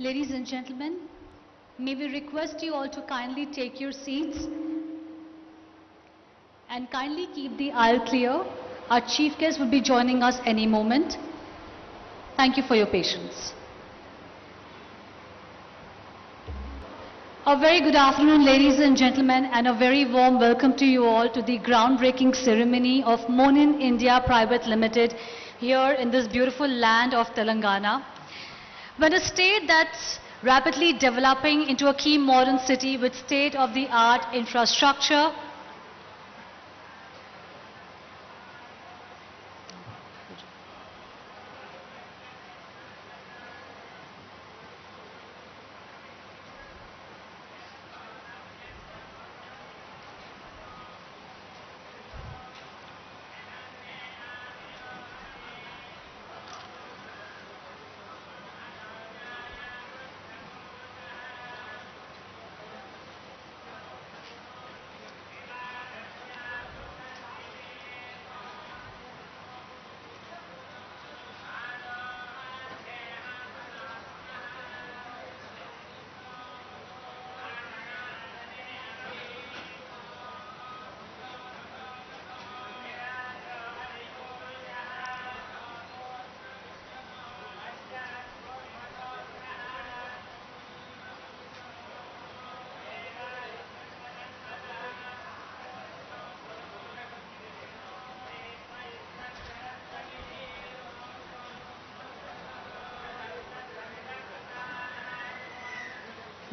Ladies and gentlemen, may we request you all to kindly take your seats and kindly keep the aisle clear. Our chief guest will be joining us any moment. Thank you for your patience. A very good afternoon, ladies and gentlemen, and a very warm welcome to you all to the groundbreaking ceremony of Monin India Private Limited here in this beautiful land of Telangana. When a state that's rapidly developing into a key modern city with state-of-the-art infrastructure,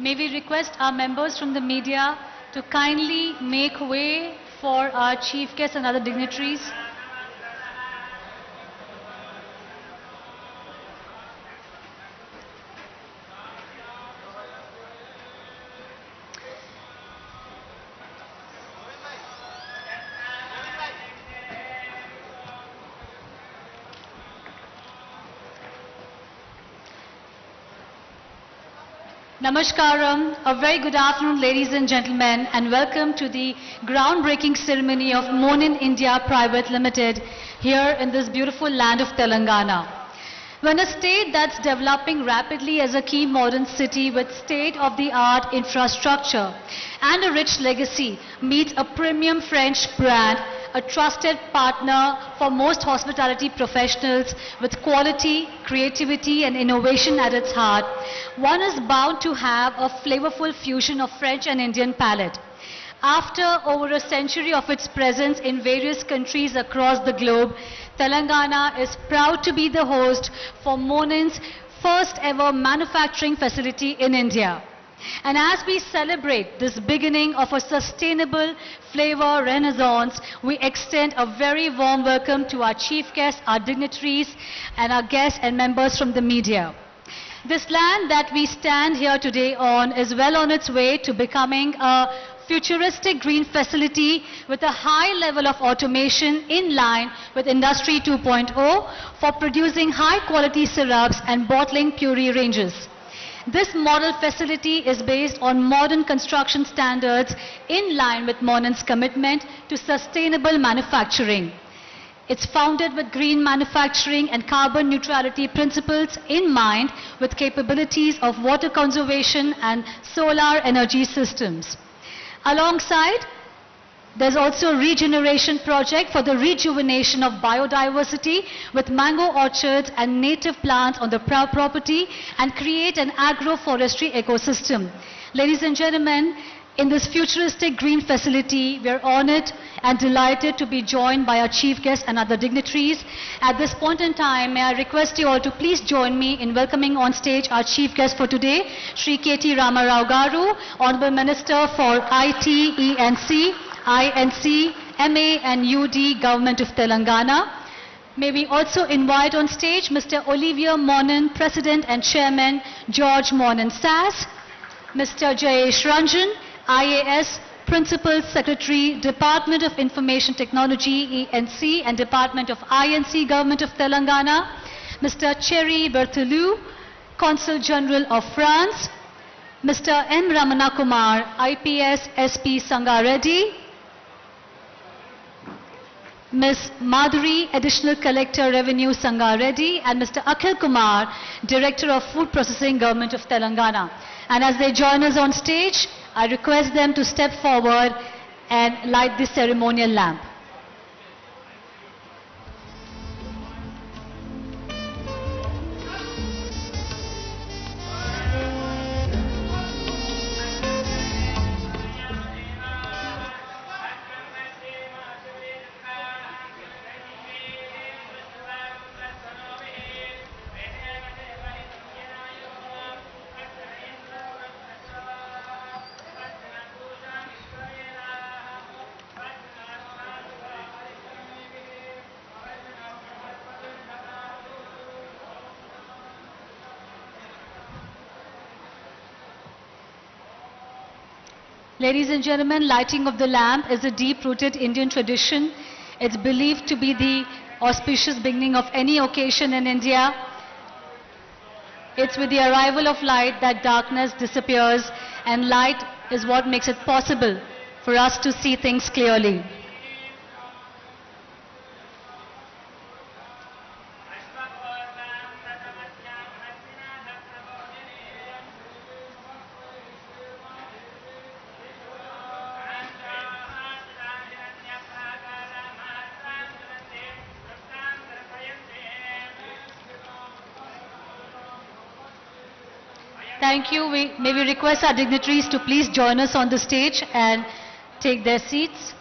may we request our members from the media to kindly make way for our chief guests and other dignitaries. Namaskaram, a very good afternoon, ladies and gentlemen, and welcome to the groundbreaking ceremony of Monin India Private Limited here in this beautiful land of Telangana. When a state that's developing rapidly as a key modern city with state-of-the-art infrastructure and a rich legacy meets a premium French brand, a trusted partner for most hospitality professionals with quality, creativity and innovation at its heart, one is bound to have a flavorful fusion of French and Indian palate. After over a century of its presence in various countries across the globe, Telangana is proud to be the host for Monin's first ever manufacturing facility in India. And as we celebrate this beginning of a sustainable flavor renaissance, we extend a very warm welcome to our chief guests, our dignitaries, and our guests and members from the media. This land that we stand here today on is well on its way to becoming a futuristic green facility with a high level of automation in line with Industry 2.0 for producing high quality syrups and bottling puree ranges. This model facility is based on modern construction standards in line with Monin's commitment to sustainable manufacturing. It's founded with green manufacturing and carbon neutrality principles in mind with capabilities of water conservation and solar energy systems. Alongside, there's also a regeneration project for the rejuvenation of biodiversity with mango orchards and native plants on the property and create an agroforestry ecosystem. Ladies and gentlemen, in this futuristic green facility, we are honored and delighted to be joined by our chief guests and other dignitaries. At this point in time, may I request you all to please join me in welcoming on stage our chief guest for today, Shri K.T. Ramarao Garu, Honorable Minister for IT, E&C, INC, MA and UD, Government of Telangana. May we also invite on stage Mr. Olivier Monin, President and Chairman, George Monin SAS, Mr. Jayesh Ranjan, IAS, Principal Secretary, Department of Information Technology, ENC, and Department of INC, Government of Telangana, Mr. Thierry Berthelou, Consul General of France, Mr. M. Ramana Kumar, IPS SP Sangareddy, Ms. Madhuri, Additional Collector Revenue Sangareddy, and Mr. Akhil Kumar, Director of Food Processing, Government of Telangana. And as they join us on stage, I request them to step forward and light the ceremonial lamp. Ladies and gentlemen, lighting of the lamp is a deep-rooted Indian tradition. It's believed to be the auspicious beginning of any occasion in India. It's with the arrival of light that darkness disappears, and light is what makes it possible for us to see things clearly. Thank you. May we request our dignitaries to please join us on the stage and take their seats.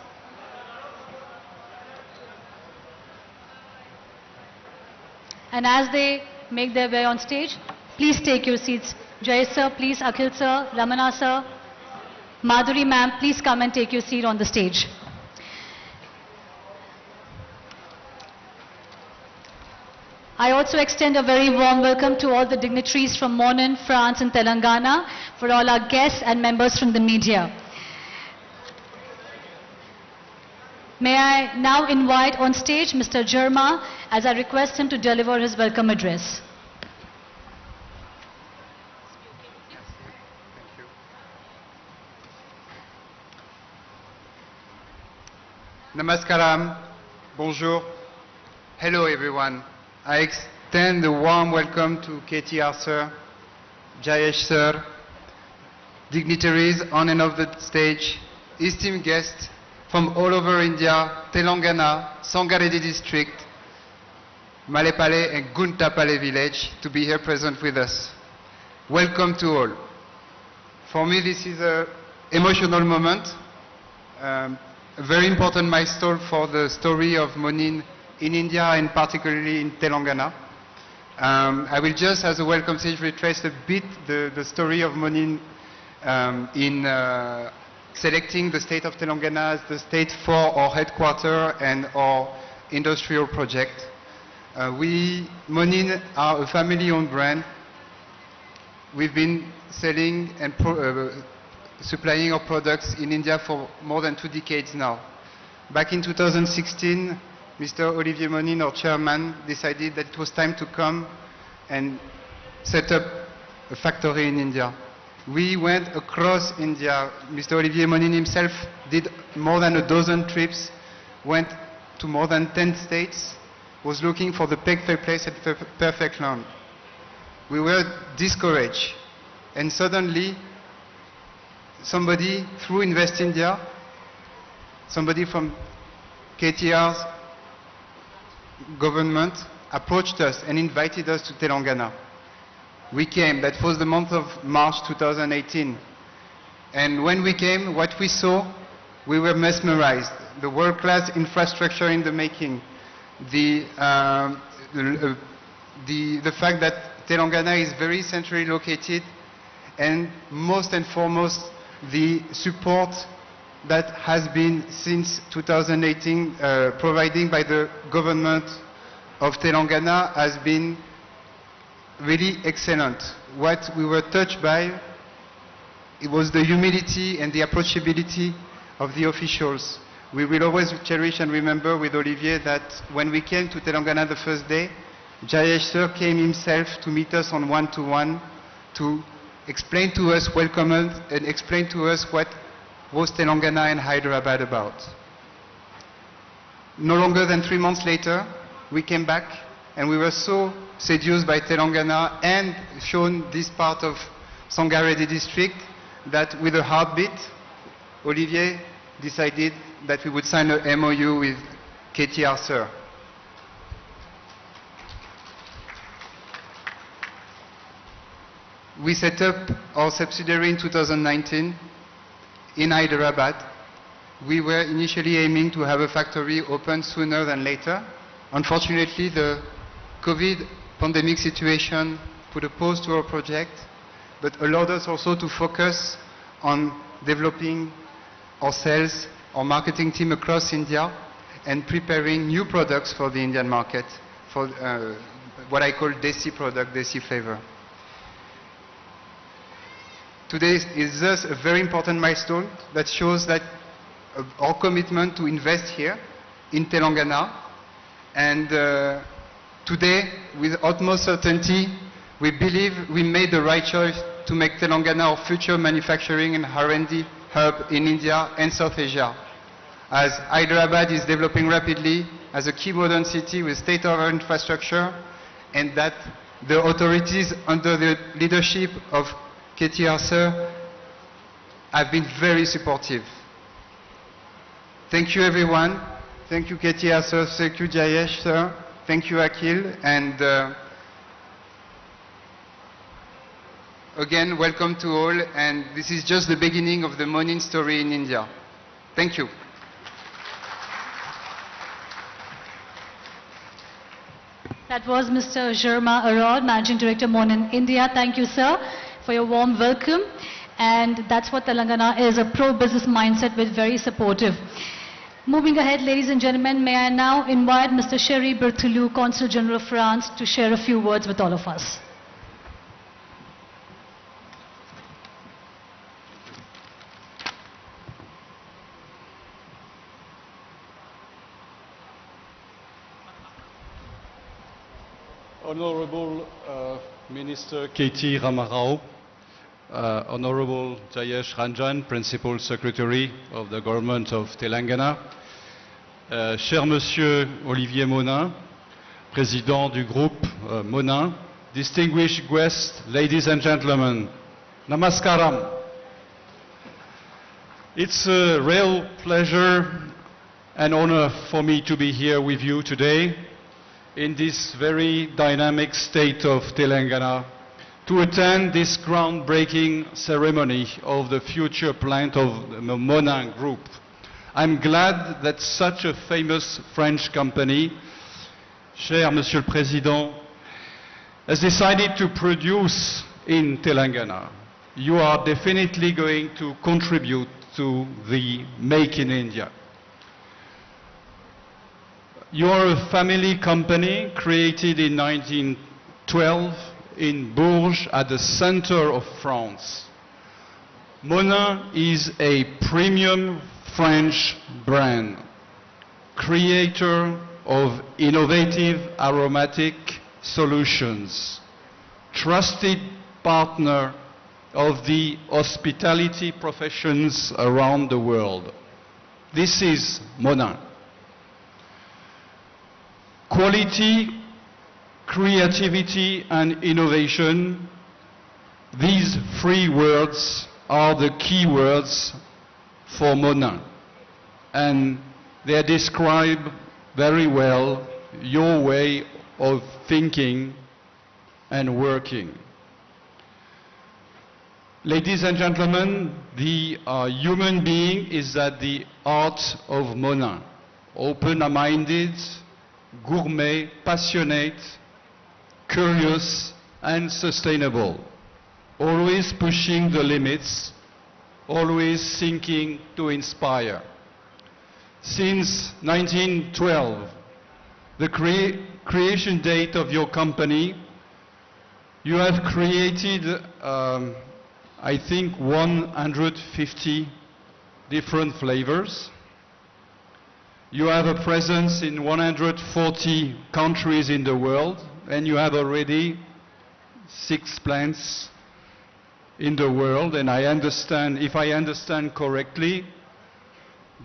And as they make their way on stage, please take your seats. Jay sir, please, Akhil sir, Ramana sir, Madhuri ma'am, please come and take your seat on the stage. I also extend a very warm welcome to all the dignitaries from Monin, France and Telangana, for all our guests and members from the media. May I now invite on stage Mr. Jarma as I request him to deliver his welcome address. Namaskaram, bonjour, hello everyone. I extend a warm welcome to KTR sir, Jayesh sir, dignitaries on and off the stage, esteemed guests from all over India, Telangana, Sangareddy district, Mallepally and Guntapally village to be here present with us. Welcome to all. For me this is an emotional moment, a very important milestone for the story of Monin in India and particularly in Telangana. I will just, as a welcome stage, retrace a bit the story of Monin in selecting the state of Telangana as the state for our headquarters and our industrial project. We, Monin, are a family-owned brand. We've been selling and supplying our products in India for more than 2 decades now. Back in 2016, Mr. Olivier Monin, our chairman, decided that it was time to come and set up a factory in India. We went across India. Mr. Olivier Monin himself did more than 12 trips, went to more than 10 states, was looking for the perfect place at the perfect land. We were discouraged, and suddenly somebody through Invest India, somebody from KTR's government approached us and invited us to Telangana. We came, that was the month of March 2018. And when we came, what we saw, we were mesmerized. The world-class infrastructure in the making, the fact that Telangana is very centrally located, and most and foremost, the support that has been since 2018 providing by the government of Telangana has been really excellent. What we were touched by, it was the humility and the approachability of the officials. We will always cherish and remember with Olivier that when we came to Telangana the first day, Jayesh sir came himself to meet us on one-to-one to explain to us, welcome us, and explain to us what was Telangana and Hyderabad about. no longer than 3 months later, we came back and we were so seduced by Telangana and shown this part of Sangareddy district that with a heartbeat, Olivier decided that we would sign a MOU with KTR, sir. We set up our subsidiary in 2019 in Hyderabad. We were initially aiming to have a factory open sooner than later. Unfortunately, the COVID pandemic situation put a pause to our project, but allowed us also to focus on developing our sales, our marketing team across India, and preparing new products for the Indian market, for what I call Desi product, Desi flavor. Today is thus a very important milestone that shows that our commitment to invest here in Telangana. And today, with utmost certainty, we believe we made the right choice to make Telangana our future manufacturing and R&D hub in India and South Asia. As Hyderabad is developing rapidly as a key modern city with state-of-the-art infrastructure, and that the authorities under the leadership of KTR sir have been very supportive. Thank you everyone. Thank you KTR sir. Thank you Jayesh sir. Thank you Akhil. And again, welcome to all. And this is just the beginning of the Monin story in India. Thank you. That was Mr. Sharma Arod, Managing Director, Monin India. Thank you, sir, for your warm welcome. And that's what Telangana is, a pro-business mindset with very supportive. Moving ahead, ladies and gentlemen, may I now invite Mr. Sherry Berthelou, Consul General of France, to share a few words with all of us. Honorable Minister K.T. Ramarao, Honorable Jayesh Ranjan, Principal Secretary of the Government of Telangana, cher Monsieur Olivier Monin, Président du groupe Monin, distinguished guests, ladies and gentlemen, Namaskaram. It's a real pleasure and honor for me to be here with you today in this very dynamic state of Telangana to attend this groundbreaking ceremony of the future plant of the Monin Group. I'm glad that such a famous French company, cher Monsieur le Président, has decided to produce in Telangana. You are definitely going to contribute to the Make in India. You are a family company created in 1912 in Bourges at the center of France. Monin is a premium French brand, creator of innovative aromatic solutions, trusted partner of the hospitality professions around the world. This is Monin. Quality, creativity, and innovation, these three words are the key words for Monin. And they describe very well your way of thinking and working. Ladies and gentlemen, the human being is at the heart of Monin. Open-minded, gourmet, passionate, curious, and sustainable. Always pushing the limits, always seeking to inspire. Since 1912, the creation date of your company, you have created, I think, 150 different flavors. You have a presence in 140 countries in the world, and you have already 6 plants in the world. And I understand, if I understand correctly,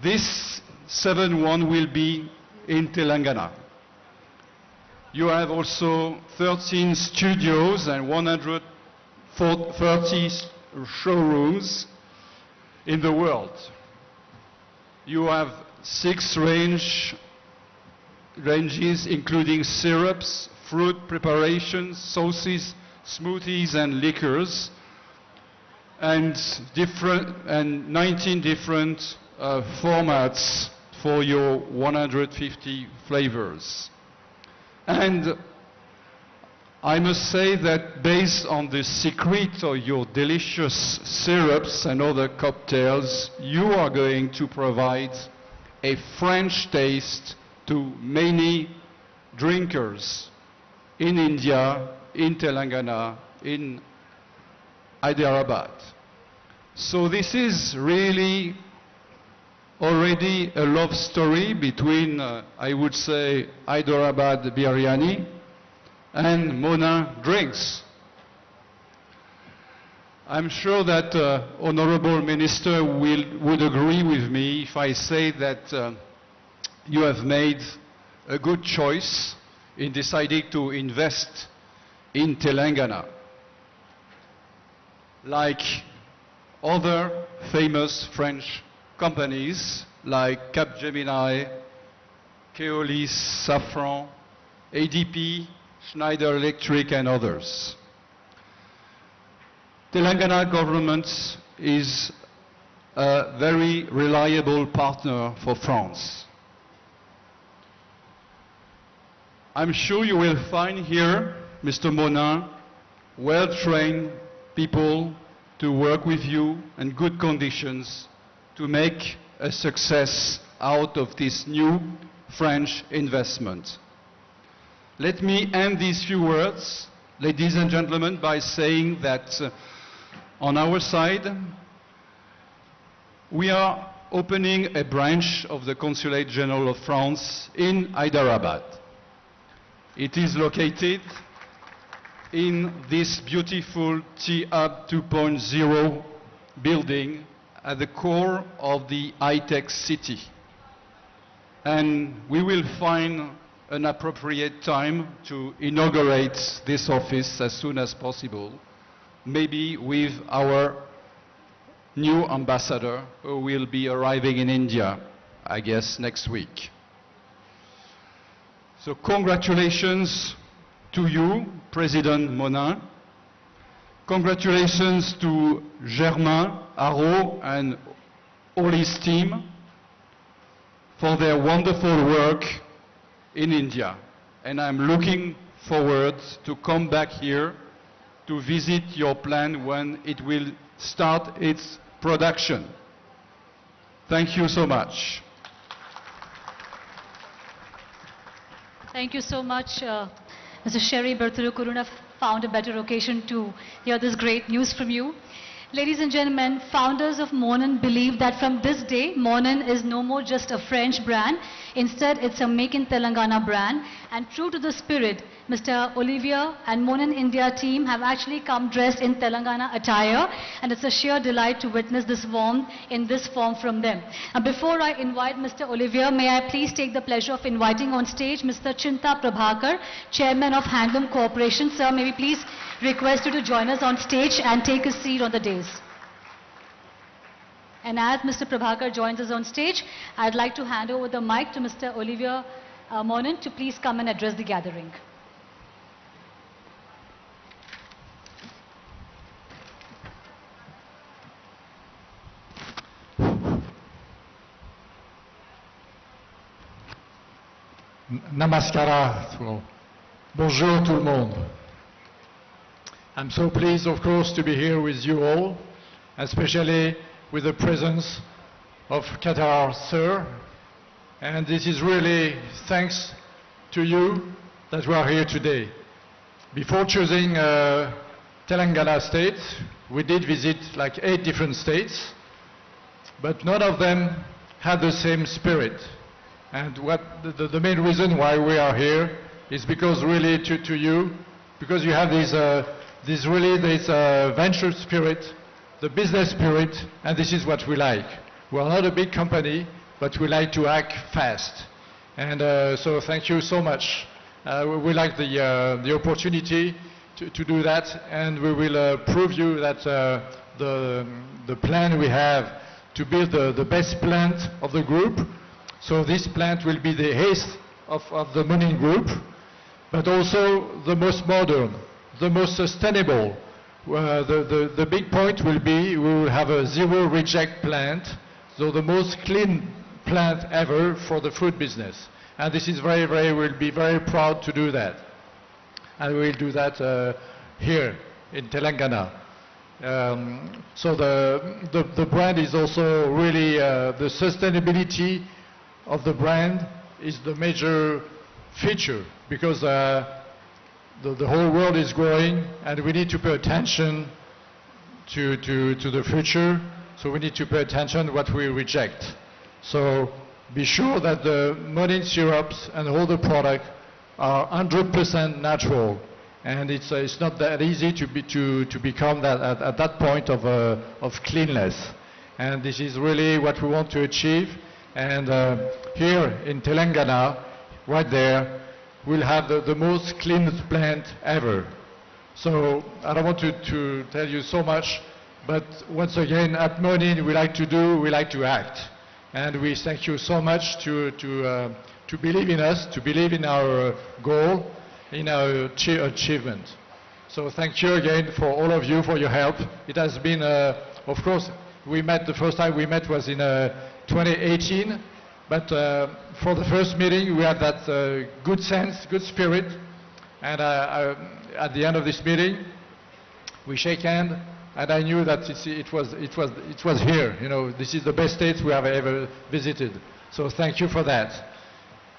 this 7th one will be in Telangana. You have also 13 studios and 130 showrooms in the world. You have 6 ranges including syrups, fruit preparations, sauces, smoothies and liquors, and 19 different formats for your 150 flavors. And I must say that based on the secret of your delicious syrups and other cocktails, you are going to provide a French taste to many drinkers in India, in Telangana, in Hyderabad. So this is really already a love story between, I would say, Hyderabad biryani and Monin drinks. I'm sure that Honorable Minister would agree with me if I say that you have made a good choice in deciding to invest in Telangana. Like other famous French companies like Capgemini, Keolis, Safran, ADP, Schneider Electric and others. Telangana government is a very reliable partner for France. I'm sure you will find here, Mr. Monin, well-trained people to work with you in good conditions to make a success out of this new French investment. Let me end these few words, ladies and gentlemen, by saying that on our side, we are opening a branch of the Consulate General of France in Hyderabad. It is located in this beautiful T-Hub 2.0 building at the core of the high-tech city. And we will find an appropriate time to inaugurate this office as soon as possible, maybe with our new ambassador who will be arriving in India, I guess, next week. So congratulations to you, President Monin. Congratulations to Germain, Haro and all his team for their wonderful work in India. And I'm looking forward to come back here to visit your plant when it will start its production. Thank you so much. Thank you so much, Mr. Sherry Bertulu couldn't have found a better occasion to hear this great news from you. Ladies and gentlemen, founders of Monin believe that from this day, Monin is no more just a French brand. Instead, it's a Make in Telangana brand. And true to the spirit, Mr. Olivier and Monin India team have actually come dressed in Telangana attire. And it's a sheer delight to witness this warmth in this form from them. And before I invite Mr. Olivier, may I please take the pleasure of inviting on stage Mr. Chinta Prabhakar, Chairman of Handloom Corporation. Sir, may we please request you to join us on stage and take a seat on the dais. And as Mr. Prabhakar joins us on stage, I'd like to hand over the mic to Mr. Olivier Monin to please come and address the gathering. Namaskara. Bonjour tout le monde. I'm so pleased, of course, to be here with you all, especially with the presence of KTR, sir. And this is really thanks to you that we are here today. Before choosing Telangana state, we did visit like 8 different states, but none of them had the same spirit. And what the main reason why we are here is because really to you, because you have this venture spirit, the business spirit, and this is what we like. We are not a big company, but we like to act fast. And so thank you so much. We like the opportunity to do that, and we will prove you that the plan we have to build the best plant of the group. So this plant will be the eighth of the Monin group, but also the most modern, the most sustainable. The big point will be we will have a zero reject plant, so the most clean plant ever for the food business. And this is we'll be very proud to do that. And we will do that here in Telangana. So the brand is also really, the sustainability of the brand is the major feature, because the whole world is growing and we need to pay attention to the future, so we need to pay attention what we reject. So be sure that the Monin syrups and all the product are 100% natural, and it's not that easy to become that at that point of cleanness. And this is really what we want to achieve. And here in Telangana, right there, we'll have the most cleanest plant ever. So I don't want to tell you so much, but once again, at Monin, we like to act. And we thank you so much to believe in us, to believe in our goal, in our achievement. So thank you again for all of you for your help. It has been, of course, we met, the first time we met was in 2018, but for the first meeting we had that good sense, good spirit, and at the end of this meeting we shake hands, and I knew that it was here. You know, this is the best state we have ever visited. So thank you for that.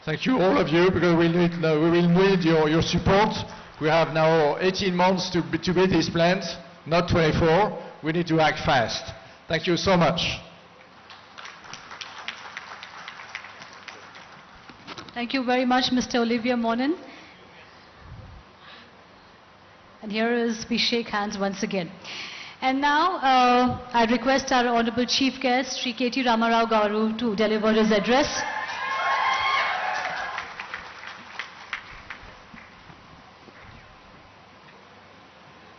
Thank you all of you, because we will need your support. We have now 18 months to build this plant, not 24. We need to act fast. Thank you so much. Thank you very much, Mr. Olivier Monin. And here is, we shake hands once again. And now I request our Honorable Chief Guest, Sri KT Ramarao Garu, to deliver his address.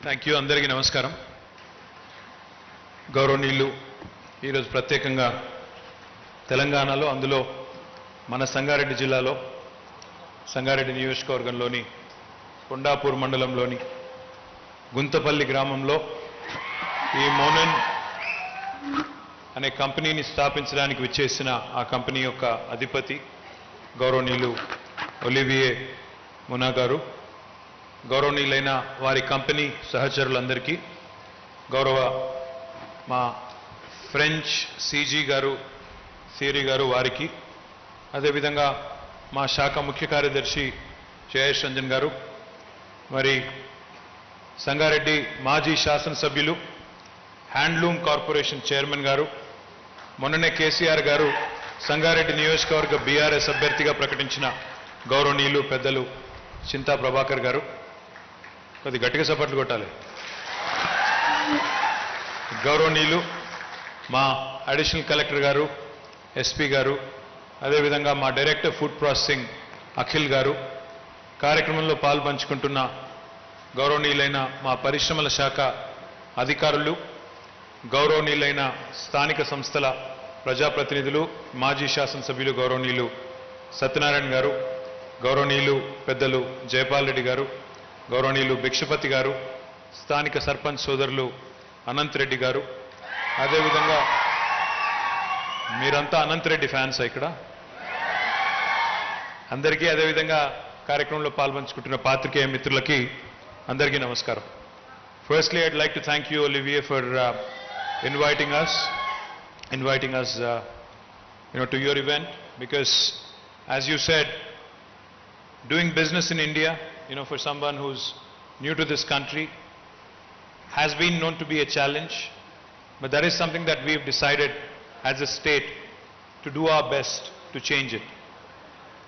Thank you. Andariki namaskaram. Gauravanilu, ఈరోజు ప్రత్యేకంగా తెలంగాణలో, అందులో మన సంగారెడ్డి జిల్లాలో సంగారెడ్డి నియోజకవర్గంలోని కొండాపూర్ మండలంలోని గుంతపల్లి గ్రామంలో ఈ మోనన్ అనే కంపెనీని స్థాపించడానికి విచ్చేసిన ఆ కంపెనీ యొక్క అధిపతి గౌరవనీయులు ఒలివియే మునా గారు, గౌరవనీయులైన వారి కంపెనీ సహచరులందరికీ, గౌరవ మా ఫ్రెంచ్ సీజీ గారు, థియరీ గారు వారికి, అదేవిధంగా మా శాఖ ముఖ్య కార్యదర్శి జయేష్ రంజన్ గారు, మరి సంగారెడ్డి మాజీ శాసనసభ్యులు, హ్యాండ్లూమ్ కార్పొరేషన్ చైర్మన్ గారు, మొన్ననే కేసీఆర్ గారు సంగారెడ్డి నియోజకవర్గ బీఆర్ఎస్ అభ్యర్థిగా ప్రకటించిన గౌరవనీయులు పెద్దలు చింతా ప్రభాకర్ గారు, కొద్ది గట్టిగా చప్పట్లు కొట్టాలి, గౌరవనీయులు మా అడిషనల్ కలెక్టర్ గారు, ఎస్పీ గారు, అదేవిధంగా మా డైరెక్టర్ ఫుడ్ ప్రాసెసింగ్ అఖిల్ గారు, కార్యక్రమంలో పాల్పంచుకుంటున్న గౌరవనీయులైన మా పరిశ్రమల శాఖ అధికారులు, గౌరవనీయులైన స్థానిక సంస్థల ప్రజాప్రతినిధులు, మాజీ శాసనసభ్యులు గౌరవనీయులు సత్యనారాయణ గారు, గౌరవనీయులు పెద్దలు జయపాల్ రెడ్డి గారు, గౌరవనీయులు భిక్షపతి గారు, స్థానిక సర్పంచ్ సోదరులు అనంత్ రెడ్డి గారు, అదేవిధంగా మీరంతా అనంత్ రెడ్డి ఫ్యాన్స్ ఇక్కడ అందరికీ, అదేవిధంగా కార్యక్రమంలో పాల్పంచుకుంటున్న పాత్రికేయ మిత్రులకి అందరికీ నమస్కారం. Firstly, I'd like to thank you, Olivier, for inviting us to your event, because as you said, doing business in India, for someone who's new to this country, has been known to be a challenge, but that is something that we've decided as a state to do our best to change it.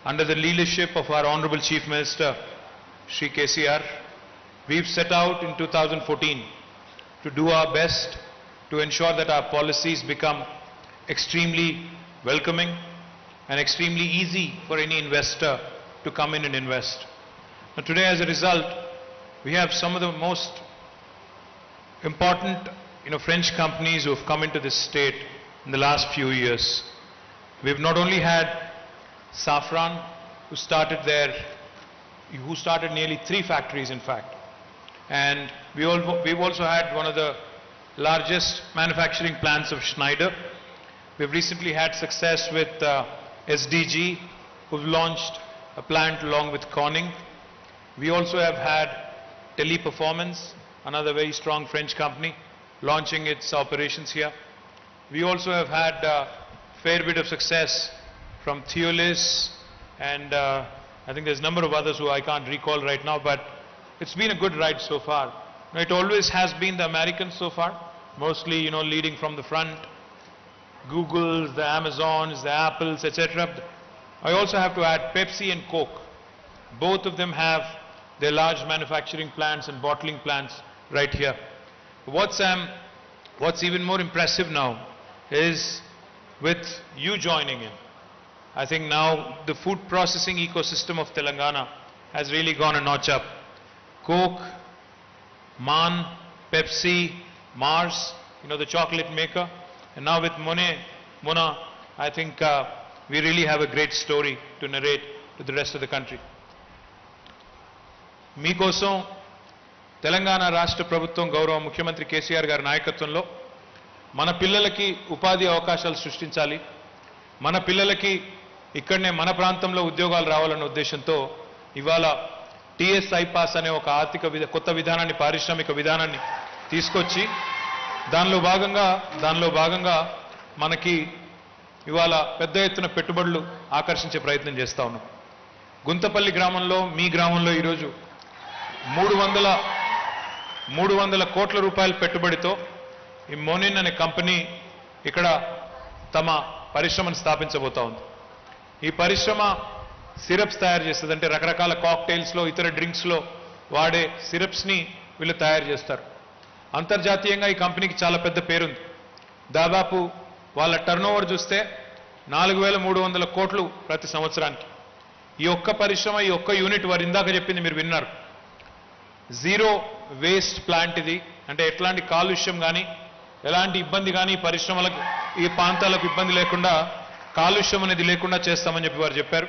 Under the leadership of our Honorable Chief Minister, Shri KTR, we've set out in 2014 to do our best to ensure that our policies become extremely welcoming, and extremely easy for any investor to come in and invest. Now today, as a result, we have some of the most important French companies who have come into this state in the last few years. We've not only had Safran, who started nearly 3 factories in fact, and we've also had one of the largest manufacturing plants of Schneider. We've recently had success with SDG, who've launched a plant along with Corning. We also have had Teleperformance, another very strong French company, launching its operations here. We also have had a fair bit of success from Theolis, and I think there's a number of others who I can't recall right now, but it's been a good ride so far. Now, it always has been the Americans so far, mostly leading from the front, Googles, the Amazons, the Apples, etc. I also have to add Pepsi and Coke. Both of them have their large manufacturing plants and bottling plants right here. What's even more impressive now is with you joining in. I think now the food processing ecosystem of Telangana has really gone a notch up. Coke, Man, Pepsi, Mars, the chocolate maker, and now with Mona, I think we really have a great story to narrate to the rest of the country. మీకోసం తెలంగాణ రాష్ట్ర ప్రభుత్వం గౌరవ ముఖ్యమంత్రి కేసీఆర్ గారి నాయకత్వంలో మన పిల్లలకి ఉపాధి అవకాశాలు సృష్టించాలి, మన పిల్లలకి ఇక్కడనే మన ప్రాంతంలో ఉద్యోగాలు రావాలన్న ఉద్దేశంతో ఇవాళ టీఎస్ఐ పాస్ అనే ఒక కొత్త విధానాన్ని, పారిశ్రామిక విధానాన్ని తీసుకొచ్చి దానిలో భాగంగా మనకి ఇవాళ పెద్ద ఎత్తున పెట్టుబడులు ఆకర్షించే ప్రయత్నం చేస్తా ఉన్నాం. గుంతపల్లి గ్రామంలో, మీ గ్రామంలో ఈరోజు 300 కోట్ల రూపాయల పెట్టుబడితో ఈ మోనిన్ అనే కంపెనీ ఇక్కడ తమ పరిశ్రమను స్థాపించబోతా ఉంది. ఈ పరిశ్రమ సిరప్స్ తయారు చేస్తుంది, అంటే రకరకాల కాక్టైల్స్లో, ఇతర డ్రింక్స్లో వాడే సిరప్స్ని వీళ్ళు తయారు చేస్తారు. అంతర్జాతీయంగా ఈ కంపెనీకి చాలా పెద్ద పేరుంది. దాదాపు వాళ్ళ టర్నోవర్ చూస్తే 4,300 కోట్లు ప్రతి సంవత్సరానికి. ఈ ఒక్క పరిశ్రమ, ఈ ఒక్క యూనిట్ వారు ఇందాక చెప్పింది మీరు విన్నారు. జీరో వేస్ట్ ప్లాంట్ ఇది, అంటే ఎట్లాంటి కాలుష్యం కానీ ఎలాంటి ఇబ్బంది కానీ పరిశ్రమలకు, ఈ ప్రాంతాలకు ఇబ్బంది లేకుండా, కాలుష్యం అనేది లేకుండా చేస్తామని చెప్పి వారు చెప్పారు.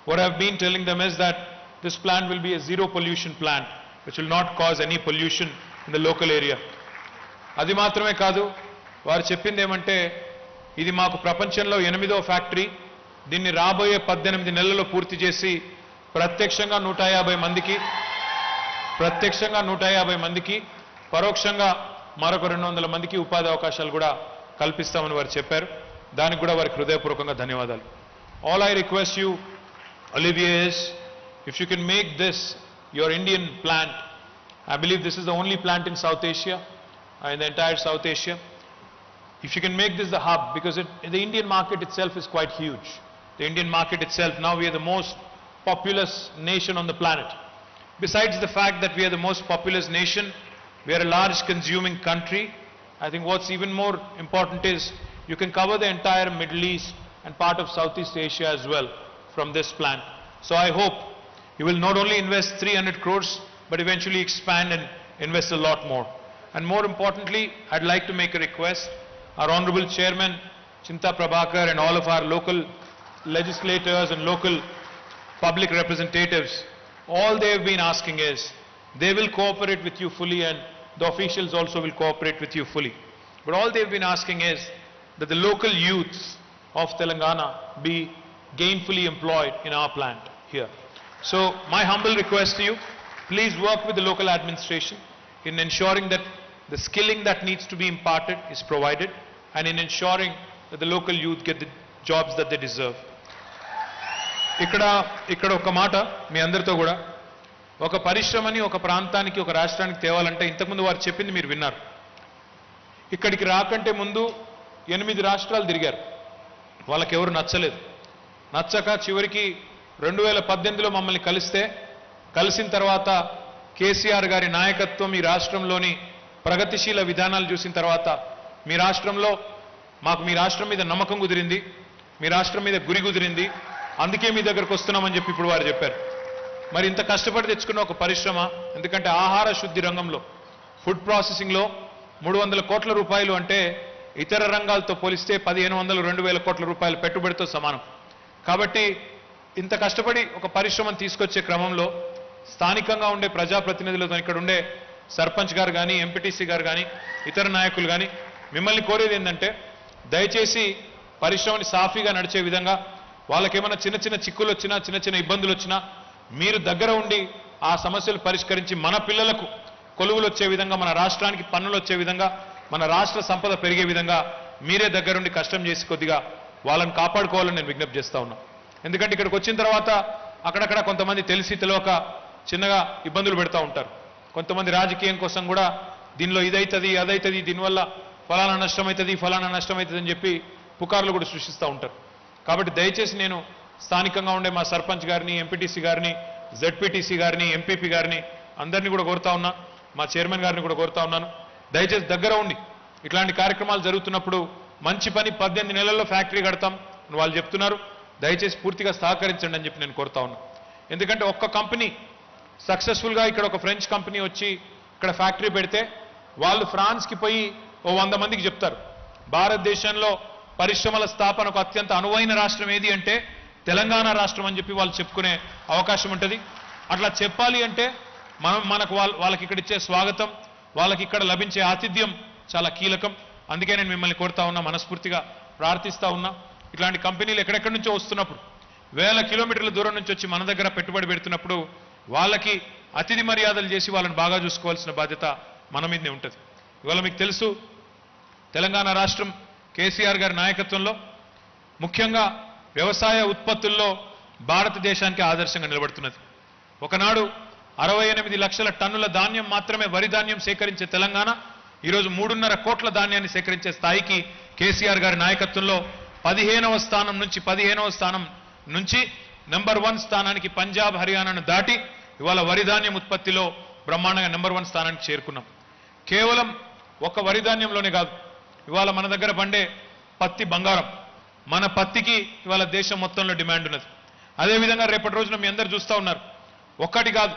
What I have been telling them is that this plant will be a zero pollution plant, which will not cause any pollution in the local area. అది మాత్రమే కాదు, వారు చెప్పింది ఏమంటే ఇది మాకు ప్రపంచంలో 8వ ఫ్యాక్టరీ, దీన్ని రాబోయే 18 నెలల్లో పూర్తి చేసి ప్రత్యక్షంగా 150 మందికి పరోక్షంగా మరొక 200 మందికి ఉపాధి అవకాశాలు కూడా కల్పిస్తామని వారు చెప్పారు. దానికి కూడా వారికి హృదయపూర్వకంగా ధన్యవాదాలు. All I request you, Olivier, is if you can make this your Indian plant. I believe this is the only plant in South Asia, in the entire South Asia. If you can make this the hub, because the Indian market itself is quite huge. The Indian market itself, now we are the most populous nation on the planet. Besides the fact that we are the most populous nation, we are a large consuming country. I think what's even more important is you can cover the entire Middle East and part of Southeast Asia as well from this plant. So I hope you will not only invest 300 crores, but eventually expand and invest a lot more. And more importantly, I'd like to make a request. Our Honorable Chairman, Chinta Prabhakar, and all of our local legislators and local public representatives, all they have been asking is, they will cooperate with you fully, and the officials also will cooperate with you fully. But all they've been asking is that the local youths of Telangana be gainfully employed in our plant here. So my humble request to you, please work with the local administration in ensuring that the skilling that needs to be imparted is provided, and in ensuring that the local youth get the jobs that they deserve. ఇక్కడ ఒక మాట మీ అందరితో కూడా, ఒక పరిశ్రమని ఒక ప్రాంతానికి, ఒక రాష్ట్రానికి తేవాలంటే ఇంతకుముందు వారు చెప్పింది మీరు విన్నారు. ఇక్కడికి రాకంటే ముందు 8 రాష్ట్రాలు తిరిగారు, వాళ్ళకి ఎవరు నచ్చలేదు. నచ్చక చివరికి 2018లో మమ్మల్ని కలిసిన తర్వాత కేసీఆర్ గారి నాయకత్వం, ఈ రాష్ట్రంలోని ప్రగతిశీల విధానాలు చూసిన తర్వాత మాకు మీ రాష్ట్రం మీద నమ్మకం కుదిరింది. మీ రాష్ట్రం మీద గురి కుదిరింది, అందుకే మీ దగ్గరకు వస్తున్నామని చెప్పి ఇప్పుడు వారు చెప్పారు. మరి ఇంత కష్టపడి తెచ్చుకున్న ఒక పరిశ్రమ, ఎందుకంటే ఆహార శుద్ధి రంగంలో, ఫుడ్ ప్రాసెసింగ్లో 300 కోట్ల రూపాయలు అంటే ఇతర రంగాలతో పోలిస్తే 1500-2000 కోట్ల రూపాయల పెట్టుబడితో సమానం. కాబట్టి ఇంత కష్టపడి ఒక పరిశ్రమను తీసుకొచ్చే క్రమంలో స్థానికంగా ఉండే ప్రజాప్రతినిధులతో, ఇక్కడ ఉండే సర్పంచ్ గారు కానీ, ఎంపీటీసీ గారు కానీ, ఇతర నాయకులు కానీ మిమ్మల్ని కోరేది ఏంటంటే, దయచేసి పరిశ్రమని సాఫీగా నడిచే విధంగా, వాళ్ళకేమైనా చిన్న చిన్న చిక్కులు వచ్చినా, చిన్న చిన్న ఇబ్బందులు వచ్చినా మీరు దగ్గర ఉండి ఆ సమస్యలు పరిష్కరించి మన పిల్లలకు కొలువులు వచ్చే విధంగా, మన రాష్ట్రానికి పన్నులు వచ్చే విధంగా, మన రాష్ట్ర సంపద పెరిగే విధంగా మీరే దగ్గరుండి కష్టం చేసి కొద్దిగా వాళ్ళని కాపాడుకోవాలని నేను విజ్ఞప్తి చేస్తా ఉన్నా. ఎందుకంటే ఇక్కడికి వచ్చిన తర్వాత అక్కడక్కడ కొంతమంది తెలిసి తెలియక చిన్నగా ఇబ్బందులు పెడతా ఉంటారు. కొంతమంది రాజకీయం కోసం కూడా దీనిలో ఇదైతుంది, అదైతుంది, దీనివల్ల ఫలానా నష్టమవుతుంది, ఫలానా నష్టమవుతుంది అని చెప్పి పుకార్లు కూడా సృష్టిస్తూ ఉంటారు. కాబట్టి దయచేసి నేను స్థానికంగా ఉండే మా సర్పంచ్ గారిని, ఎంపీటీసీ గారిని, జెడ్పీటీసీ గారిని, ఎంపీపీ గారిని అందరినీ కూడా కోరుతా ఉన్నా, మా చైర్మన్ గారిని కూడా కోరుతా ఉన్నాను, దయచేసి దగ్గర ఉండి ఇట్లాంటి కార్యక్రమాలు జరుగుతున్నప్పుడు మంచి పని 18 నెలల్లో ఫ్యాక్టరీ కడతాం అని వాళ్ళు చెప్తున్నారు, దయచేసి పూర్తిగా సహకరించండి అని చెప్పి నేను కోరుతా ఉన్నా. ఎందుకంటే ఒక్క కంపెనీ సక్సెస్ఫుల్గా ఇక్కడ ఒక ఫ్రెంచ్ కంపెనీ వచ్చి ఇక్కడ ఫ్యాక్టరీ పెడితే వాళ్ళు ఫ్రాన్స్కి పోయి 100 మందికి చెప్తారు, భారతదేశంలో పరిశ్రమల స్థాపనకు అత్యంత అనువైన రాష్ట్రం ఏది అంటే తెలంగాణ రాష్ట్రం అని చెప్పి వాళ్ళు చెప్పుకునే అవకాశం ఉంటుంది. అట్లా చెప్పాలి అంటే మనకు వాళ్ళకి ఇక్కడ ఇచ్చే స్వాగతం, వాళ్ళకి ఇక్కడ లభించే ఆతిథ్యం చాలా కీలకం. అందుకే నేను మిమ్మల్ని కోరుతా ఉన్నా, మనస్ఫూర్తిగా ప్రార్థిస్తా ఉన్నా, ఇట్లాంటి కంపెనీలు ఎక్కడెక్కడి నుంచో వస్తున్నప్పుడు, 1000 కిలోమీటర్ల దూరం నుంచి వచ్చి మన దగ్గర పెట్టుబడి పెడుతున్నప్పుడు వాళ్ళకి అతిథి మర్యాదలు చేసి వాళ్ళని బాగా చూసుకోవాల్సిన బాధ్యత మన మీదనే ఉంటుంది. ఇవాళ మీకు తెలుసు, తెలంగాణ రాష్ట్రం కేసీఆర్ గారి నాయకత్వంలో ముఖ్యంగా వ్యవసాయ ఉత్పత్తుల్లో భారతదేశానికి ఆదర్శంగా నిలబడుతున్నది. ఒకనాడు 68 లక్షల టన్నుల ధాన్యం మాత్రమే, వరి ధాన్యం సేకరించే తెలంగాణ ఈరోజు 3.5 కోట్ల ధాన్యాన్ని సేకరించే స్థాయికి కేసీఆర్ గారి నాయకత్వంలో 15వ స్థానం నుంచి నెంబర్ 1 స్థానానికి పంజాబ్, హర్యానాను దాటి ఇవాళ వరి ధాన్యం ఉత్పత్తిలో బ్రహ్మాండంగా నెంబర్ 1 స్థానానికి చేరుకున్నాం. కేవలం ఒక వరి ధాన్యంలోనే కాదు, ఇవాళ మన దగ్గర పండే పత్తి బంగారం, మన పత్తికి ఇవాళ దేశం మొత్తంలో డిమాండ్ ఉన్నది. అదేవిధంగా రేపటి రోజున మీ అందరూ చూస్తూ ఉన్నారు, ఒక్కటి కాదు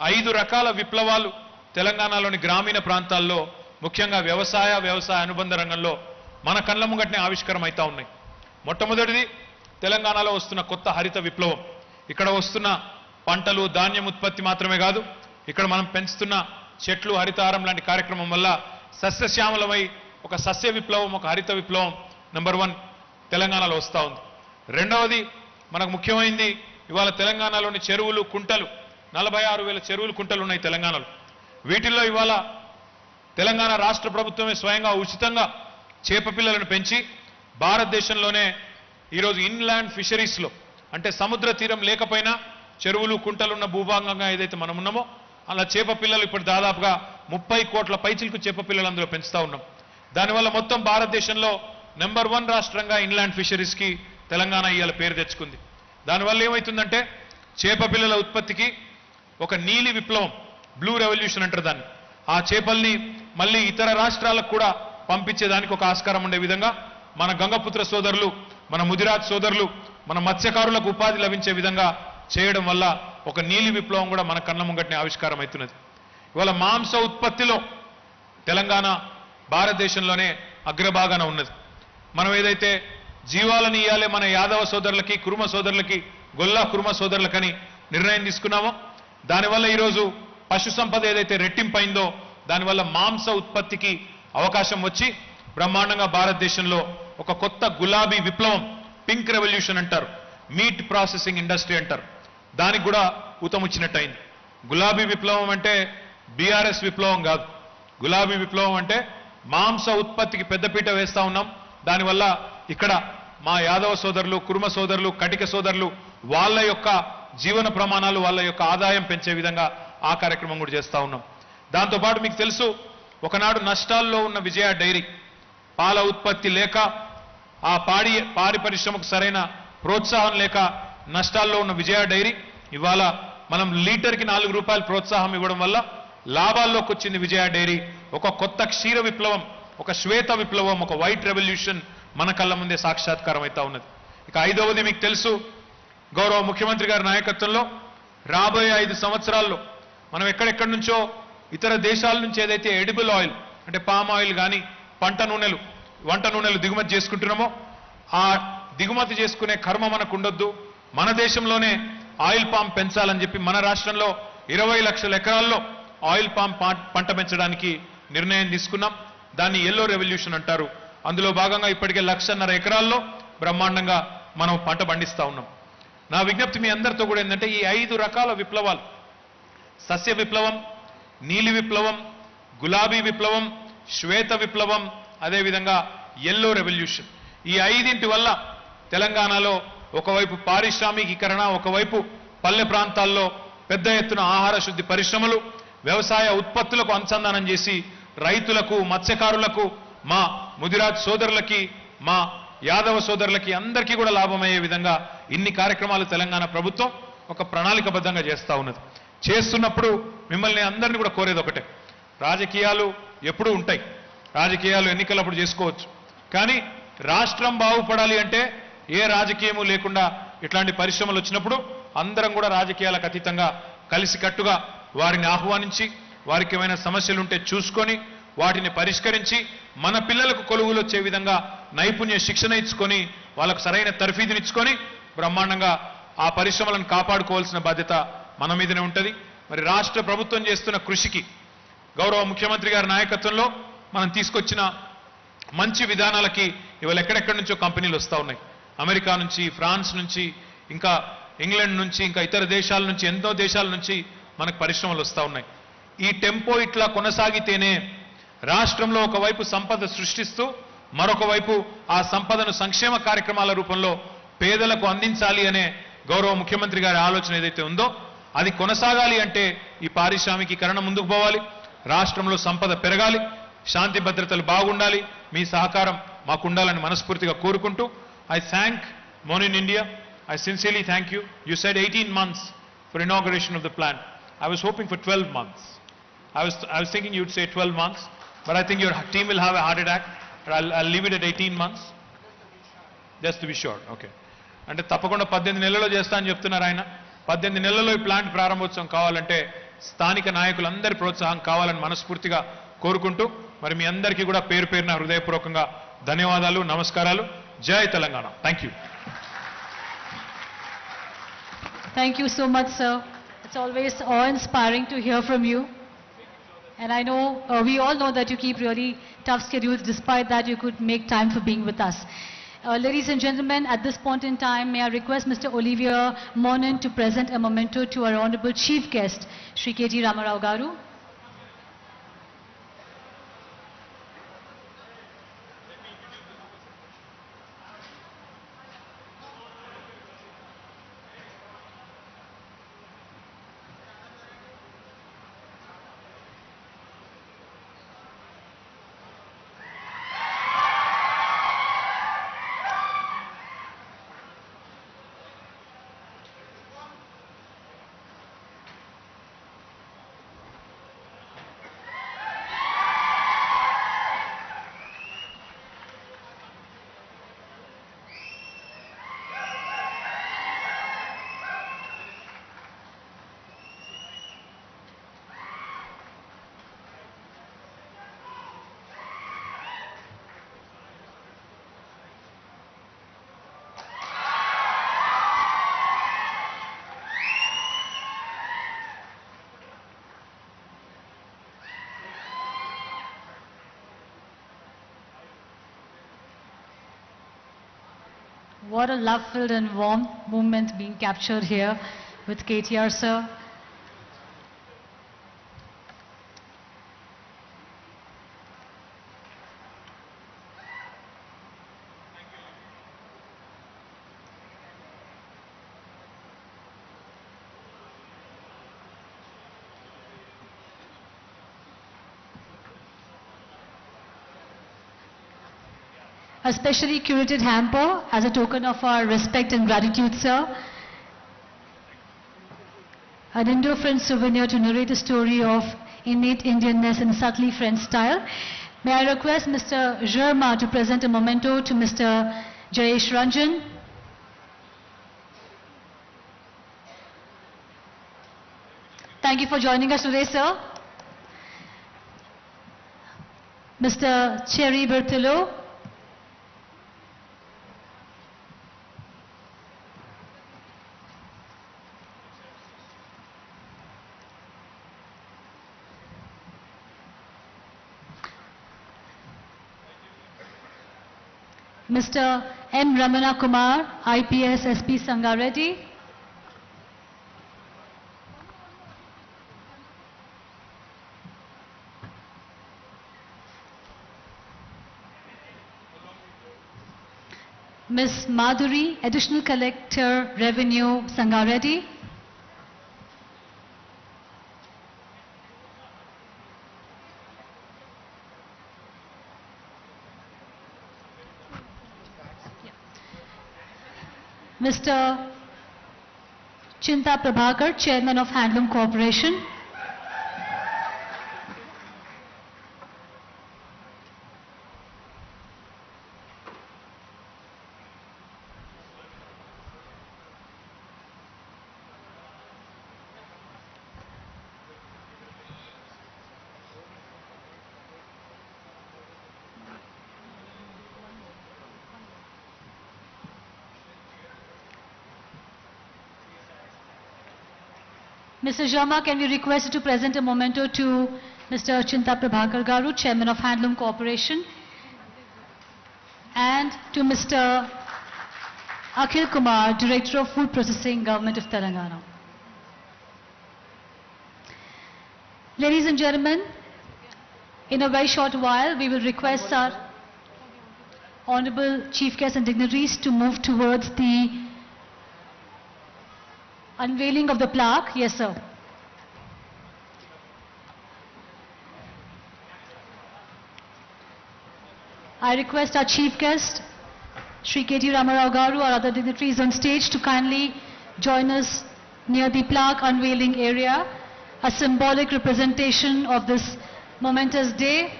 5 రకాల విప్లవాలు తెలంగాణలోని గ్రామీణ ప్రాంతాల్లో ముఖ్యంగా వ్యవసాయ అనుబంధ రంగంలో మన కళ్ళ ముంగటనే ఆవిష్కారం అవుతా ఉన్నాయి. మొట్టమొదటిది తెలంగాణలో వస్తున్న కొత్త హరిత విప్లవం. ఇక్కడ వస్తున్న పంటలు, ధాన్యం ఉత్పత్తి మాత్రమే కాదు, ఇక్కడ మనం పెంచుతున్న చెట్లు, హరితహారం లాంటి కార్యక్రమం వల్ల సస్యశ్యామలమై ఒక సస్య విప్లవం, ఒక హరిత విప్లవం నెంబర్ 1 తెలంగాణలో వస్తూ ఉంది. రెండవది మనకు ముఖ్యమైనది, ఇవాళ తెలంగాణలోని చెరువులు, కుంటలు, 46,000 చెరువులు, కుంటలు ఉన్నాయి తెలంగాణలో. వీటిల్లో ఇవాళ తెలంగాణ రాష్ట్ర ప్రభుత్వమే స్వయంగా ఉచితంగా చేప పిల్లలను పెంచి భారతదేశంలోనే ఈరోజు ఇన్లాండ్ ఫిషరీస్లో, అంటే సముద్ర తీరం లేకపోయినా చెరువులు, కుంటలున్న భూభాగంగా ఏదైతే మనం ఉన్నామో అలా చేప పిల్లలు ఇప్పుడు దాదాపుగా 30 కోట్ల పైచిలకు చేప పిల్లలు అందులో పెంచుతా ఉన్నాం. దానివల్ల మొత్తం భారతదేశంలో నెంబర్ 1 రాష్ట్రంగా ఇన్లాండ్ ఫిషరీస్కి తెలంగాణ ఇవాళ పేరు తెచ్చుకుంది. దానివల్ల ఏమవుతుందంటే చేప పిల్లల ఉత్పత్తికి ఒక నీలి విప్లవం, బ్లూ రెవల్యూషన్ అంటారు దాన్ని, ఆ చేపల్ని మళ్ళీ ఇతర రాష్ట్రాలకు కూడా పంపించేదానికి ఒక ఆస్కారం ఉండే విధంగా మన గంగపుత్ర సోదరులు, మన ముదిరాజ్ సోదరులు, మన మత్స్యకారులకు ఉపాధి లభించే విధంగా చేయడం వల్ల ఒక నీలి విప్లవం కూడా మన కళ్ళ ముంగటనే ఆవిష్కారం అవుతున్నది. ఇవాళ మాంస ఉత్పత్తిలో తెలంగాణ భారతదేశంలోనే అగ్రభాగాన ఉన్నది. మనం ఏదైతే జీవాలను ఇయ్యాలి మన యాదవ సోదరులకి, కురుమ సోదరులకి, గొల్లా కురుమ సోదరులకని నిర్ణయం తీసుకున్నామో దానివల్ల ఈరోజు పశు సంపద ఏదైతే రెట్టింపైందో దానివల్ల మాంస ఉత్పత్తికి అవకాశం వచ్చి బ్రహ్మాండంగా భారతదేశంలో ఒక కొత్త గులాబీ విప్లవం, పింక్ రెవల్యూషన్ అంటారు, మీట్ ప్రాసెసింగ్ ఇండస్ట్రీ అంటారు, దానికి కూడా ఊతముచ్చినట్టయింది. గులాబీ విప్లవం అంటే బీఆర్ఎస్ విప్లవం కాదు, గులాబీ విప్లవం అంటే మాంస ఉత్పత్తికి పెద్దపీట వేస్తా ఉన్నాం. దానివల్ల ఇక్కడ మా యాదవ సోదరులు, కురుమ సోదరులు, కటిక సోదరులు వాళ్ళ యొక్క జీవన ప్రమాణాలు, వాళ్ళ యొక్క ఆదాయం పెంచే విధంగా ఆ కార్యక్రమం కూడా చేస్తా ఉన్నాం. దాంతోపాటు మీకు తెలుసు, ఒకనాడు నష్టాల్లో ఉన్న విజయ డైరీ, పాల ఉత్పత్తి లేక ఆ పాడి పరిశ్రమకు సరైన ప్రోత్సాహం లేక నష్టాల్లో ఉన్న విజయ డైరీ ఇవాళ మనం లీటర్కి 4 రూపాయలు ప్రోత్సాహం ఇవ్వడం వల్ల లాభాల్లోకి వచ్చింది విజయ డైరీ. ఒక కొత్త క్షీర విప్లవం, ఒక శ్వేత విప్లవం, ఒక వైట్ రెవల్యూషన్ మన కళ్ళ ముందే సాక్షాత్కారం అవుతా ఉన్నది. ఇక ఐదవది మీకు తెలుసు, గౌరవ ముఖ్యమంత్రి గారి నాయకత్వంలో రాబోయే 5 సంవత్సరాల్లో మనం ఎక్కడెక్కడి నుంచో ఇతర దేశాల నుంచి ఏదైతే ఎడిబుల్ ఆయిల్ అంటే పామ్ ఆయిల్ కానీ వంట నూనెలు దిగుమతి చేసుకుంటున్నామో ఆ దిగుమతి చేసుకునే కర్మ మనకు ఉండొద్దు, మన దేశంలోనే ఆయిల్ పామ్ పెంచాలని చెప్పి మన రాష్ట్రంలో 20 లక్షల ఎకరాల్లో ఆయిల్ పామ్ పంట పెంచడానికి నిర్ణయం తీసుకున్నాం. దాన్ని ఎల్లో రెవల్యూషన్ అంటారు. అందులో భాగంగా ఇప్పటికే 1.5 ఎకరాల్లో బ్రహ్మాండంగా మనం పంట పండిస్తా ఉన్నాం. నా విజ్ఞప్తి మీ అందరితో కూడా ఏంటంటే ఈ 5 రకాల విప్లవాలు, సస్య విప్లవం, నీలి విప్లవం, గులాబీ విప్లవం, శ్వేత విప్లవం, అదేవిధంగా ఎల్లో రెవల్యూషన్, ఈ 5 వల్ల తెలంగాణలో ఒకవైపు పారిశ్రామికీకరణ, ఒకవైపు పల్లె ప్రాంతాల్లో పెద్ద ఎత్తున ఆహార శుద్ధి పరిశ్రమలు, వ్యవసాయ ఉత్పత్తులకు అనుసంధానం చేసి రైతులకు, మత్స్యకారులకు, మా ముదిరాజ్ సోదరులకి, మా యాదవ సోదరులకి అందరికీ కూడా లాభమయ్యే విధంగా ఇన్ని కార్యక్రమాలు తెలంగాణ ప్రభుత్వం ఒక ప్రణాళికబద్ధంగా చేస్తూ ఉన్నది. చేస్తున్నప్పుడు మిమ్మల్ని అందరినీ కూడా కోరేది ఒకటే, రాజకీయాలు ఎప్పుడూ ఉంటాయి, రాజకీయాలు ఎన్నికలప్పుడు చేసుకోవచ్చు, కానీ రాష్ట్రం బాగుపడాలి అంటే ఏ రాజకీయము లేకుండా ఇట్లాంటి పరిశ్రమలు వచ్చినప్పుడు అందరం కూడా రాజకీయాలకు అతీతంగా కలిసికట్టుగా వారిని ఆహ్వానించి వారికి ఏమైనా సమస్యలు ఉంటే చూసుకొని వాటిని పరిష్కరించి మన పిల్లలకు కొలువులు వచ్చే విధంగా నైపుణ్య శిక్షణ ఇచ్చుకొని వాళ్ళకు సరైన తర్ఫీదునిచ్చుకొని బ్రహ్మాండంగా ఆ పరిశ్రమలను కాపాడుకోవాల్సిన బాధ్యత మన మీదనే ఉంటుంది. మరి రాష్ట్ర ప్రభుత్వం చేస్తున్న కృషికి గౌరవ ముఖ్యమంత్రి గారి నాయకత్వంలో మనం తీసుకొచ్చిన మంచి విధానాలకి ఇవాళ ఎక్కడెక్కడి నుంచో కంపెనీలు వస్తూ ఉన్నాయి. అమెరికా నుంచి, ఫ్రాన్స్ నుంచి, ఇంకా ఇంగ్లాండ్ నుంచి, ఇంకా ఇతర దేశాల నుంచి, ఎంతో దేశాల నుంచి మనకు పరిశ్రమలు వస్తూ ఉన్నాయి. ఈ టెంపో ఇట్లా కొనసాగితేనే రాష్ట్రంలో ఒకవైపు సంపద సృష్టిస్తూ మరొక వైపు ఆ సంపదను సంక్షేమ కార్యక్రమాల రూపంలో పేదలకు అందించాలి అనే గౌరవ ముఖ్యమంత్రి గారి ఆలోచన ఏదైతే ఉందో అది కొనసాగాలి అంటే ఈ పారిశ్రామికీకరణ ముందుకు పోవాలి, రాష్ట్రంలో సంపద పెరగాలి, శాంతి భద్రతలు బాగుండాలి, మీ సహకారం మాకు ఉండాలని మనస్ఫూర్తిగా కోరుకుంటూ I thank Monin India. I sincerely thank you. You said 18 months for inauguration of the plant. I was hoping for 12 months. I was thinking you'd say 12 months, but I think your team will have a heart attack. But I'll leave it at 18 months. Just to be sure. Okay. అంటే తప్పకుండా 18 నెలల్లో చేస్తా అని చెప్తున్నారు ఆయన. 18 నెలల్లో ఈ plant ప్రారంభోత్సవం కావాలంటే స్థానిక నాయకులందరి ప్రోత్సాహం కావాలని మనస్ఫూర్తిగా కోరుకుంటూ మరి మీ అందరికీ కూడా పేరు పేరున హృదయపూర్వకంగా ధన్యవాదాలు, నమస్కారాలు. జై Telangana. Thank you. Thank you so much, sir. It's always awe-inspiring to hear from you. And I know, we all know that you keep really tough schedules. Despite that, you could make time for being with us. Ladies and gentlemen, at this point in time, may I request Mr. Olivier Monin to present a memento to our honorable chief guest, Shri K.T. Ramarao Garu. What a love-filled and warm moment being captured here with KTR, sir. A specially curated hamper as a token of our respect and gratitude, sir. An Indo-French souvenir to narrate the story of innate Indianness in subtly French style. May I request Mr. Germa to present a memento to Mr. Jayesh Ranjan. Thank you for joining us today, sir. Mr. Cherry Bertolo. Mr. M. Ramana Kumar, IPS SP Sangareddy. Ms. Madhuri, Additional Collector Revenue Sangareddy. Mr. Chinta Prabhakar, Chairman of Handloom Corporation. Mr. Sharma, can we request you to present a memento to Mr. Chinta Prabhakar Garu, Chairman of Handloom Corporation, and to Mr. Akhil Kumar, Director of Food Processing, Government of Telangana. Ladies and gentlemen, in a very short while, we will request our Honorable Chief Guests and dignitaries to move towards the unveiling of the plaque. Yes, sir. I request our chief guest, Shri K.T. Ramarao Garu, or other dignitaries on stage to kindly join us near the plaque unveiling area, a symbolic representation of this momentous day.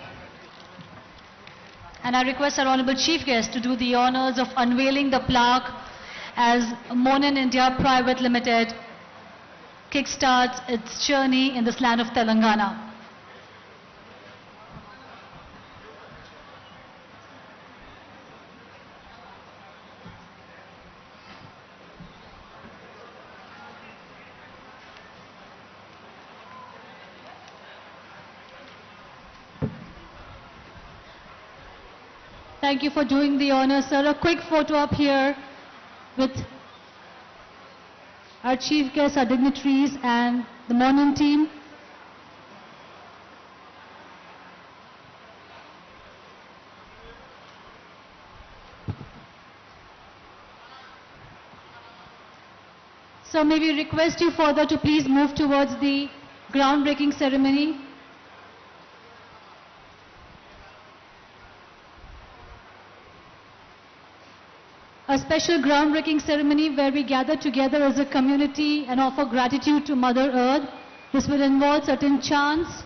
And I request our Honorable Chief Guest to do the honors of unveiling the plaque as Monin India Private Limited kickstarts its journey in this land of Telangana. Thank you for doing the honor, sir. A quick photo up here with our chief guests, our dignitaries, and the Monin team. So may we request you further to please move towards the groundbreaking ceremony. A special groundbreaking ceremony where we gather together as a community and offer gratitude to Mother Earth. This will involve certain chants,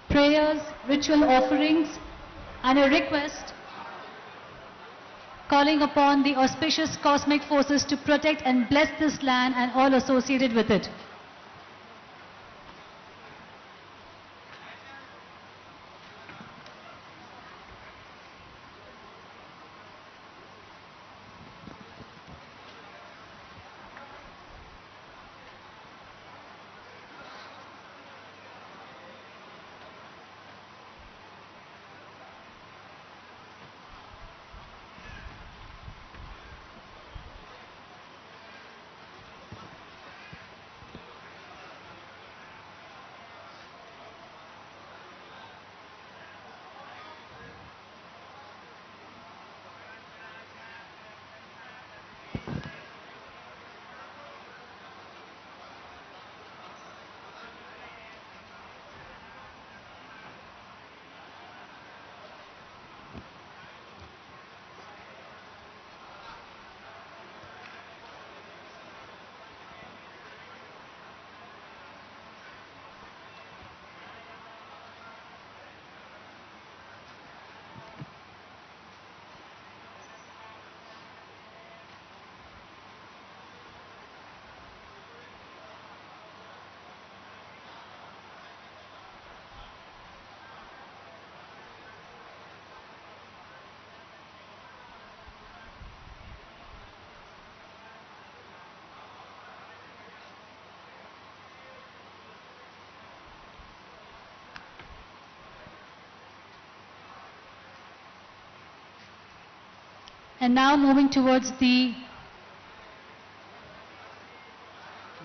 prayers, ritual offerings, and a request calling upon the auspicious cosmic forces to protect and bless this land and all associated with it. And now moving towards the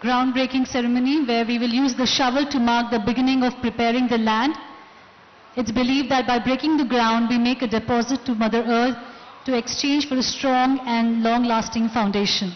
groundbreaking ceremony where we will use the shovel to mark the beginning of preparing the land. It's believed that by breaking the ground, we make a deposit to Mother Earth to exchange for a strong and long-lasting foundation.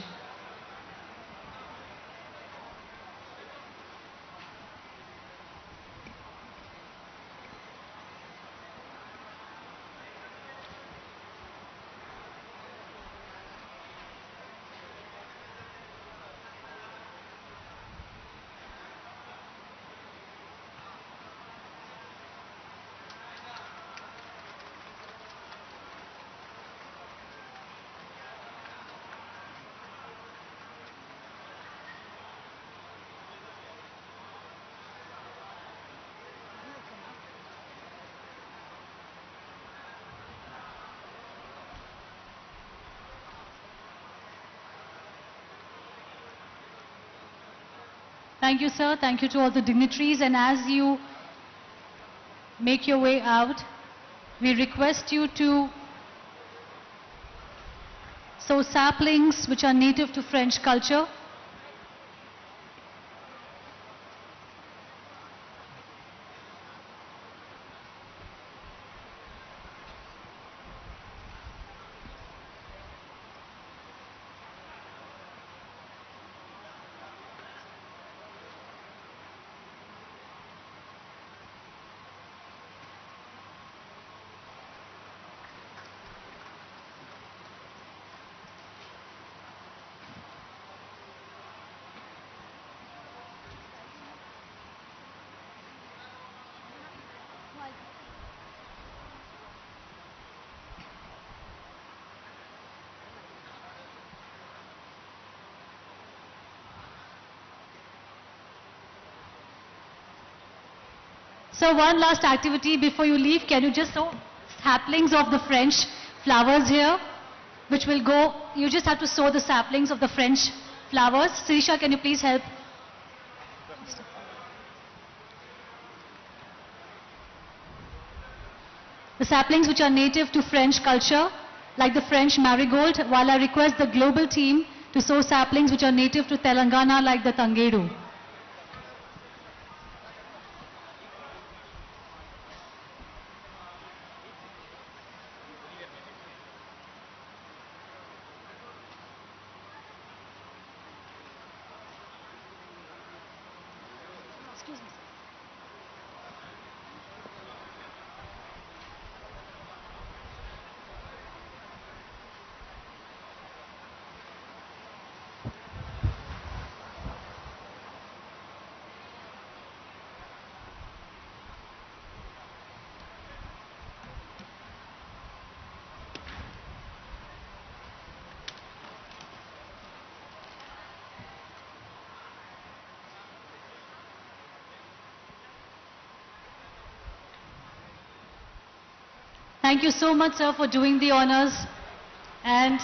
Thank you, sir. Thank you to all the dignitaries. And as you make your way out, we request you to sow saplings which are native to French culture. So one last activity before you leave, can you just sow saplings of the French flowers here, which will go, you just have to sow the saplings of the French flowers. Sirisha, can you please help? The saplings which are native to French culture, like the French marigold, while I request the global team to sow saplings which are native to Telangana, like the Tangedu. Thank you so much, sir, for doing the honors, and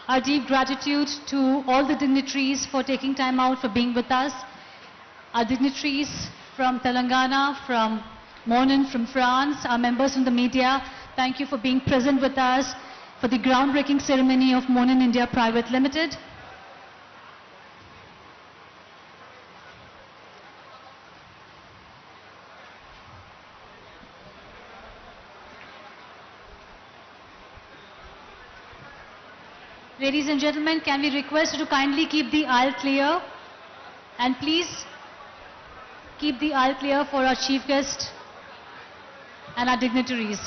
our deep gratitude to all the dignitaries for taking time out for being with us. Our dignitaries from Telangana, from Monin, from France, our members from the media, thank you for being present with us for the groundbreaking ceremony of Monin India Private Limited. Ladies and gentlemen, can we request you to kindly keep the aisle clear, and please keep the aisle clear for our chief guest and our dignitaries.